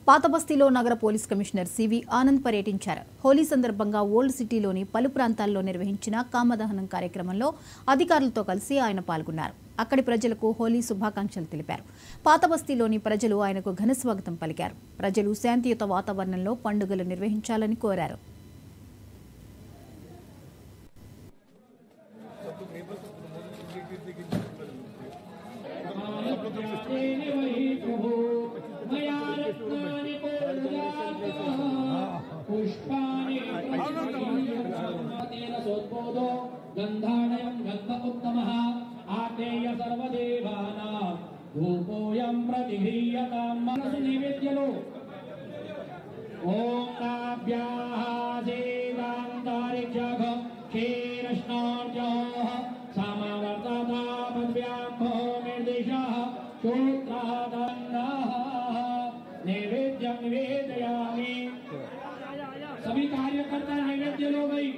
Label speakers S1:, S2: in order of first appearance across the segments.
S1: పాతబస్తీలో నగర police commissioner CV Anand పర్యటించారు. హోలీ సందర్భంగా ఓల్డ్ సిటీలోని పలు ప్రాంతాల్లో నిర్వహించిన కామదహనం కార్యక్రమంలో అధికారులతో కలిసి ఆయన పాల్గొన్నారు. అక్కడి ప్రజలకు హోలీ శుభాకాంక్షలు తెలిపారు. పాతబస్తీలోని ప్రజలు ఆయనకు ఘన స్వాగతం పలికారు. ప్రజలు శాంతియుత వాతావరణంలో పండుగలు నిర్వహించాలని కోరారు.
S2: गंधाणयं गंध उत्तमः आतेय सर्वदेवानां धूपोऽयं प्रतिगृह्यतां मनसु नैवेद्यलो ओम ताभ्याः सेवान्तारिक्षः क्षीरस्नार्जः समावर्तता पद्भ्यां भो निर्देशः श्रोत्रादन्नः नैवेद्यं निवेदयामि। सभी कार्यकर्ता नैवेद्य लो भाई,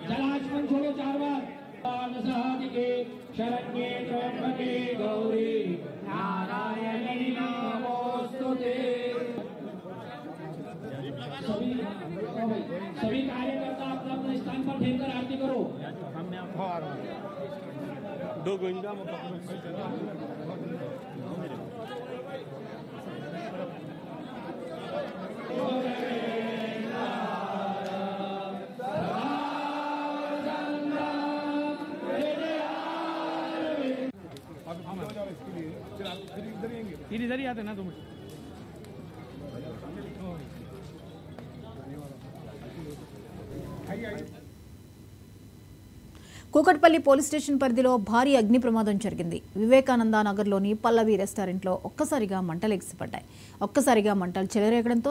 S2: जलाचमन छोड़ो 4 बार। के शरण्ये त्र्यंबके गौरी नारायणी नमोस्तुते। सभी कार्यकर्ता अपना अपना स्थान पर ठहरकर आरती करो।
S3: दो गोविंदा इधर ही आते ना तुम।
S1: కూకట్పల్లి పోలీస్ స్టేషన్ పరిధిలో భారీ అగ్ని ప్రమాదం జరిగింది. వివేకానంద నగర్లోని పల్లవి రెస్టారెంట్లో ఒక్కసారిగా మంటలు ఎగిసిపడ్డాయి. ఒక్కసారిగా మంటలు చెలరేగడంతో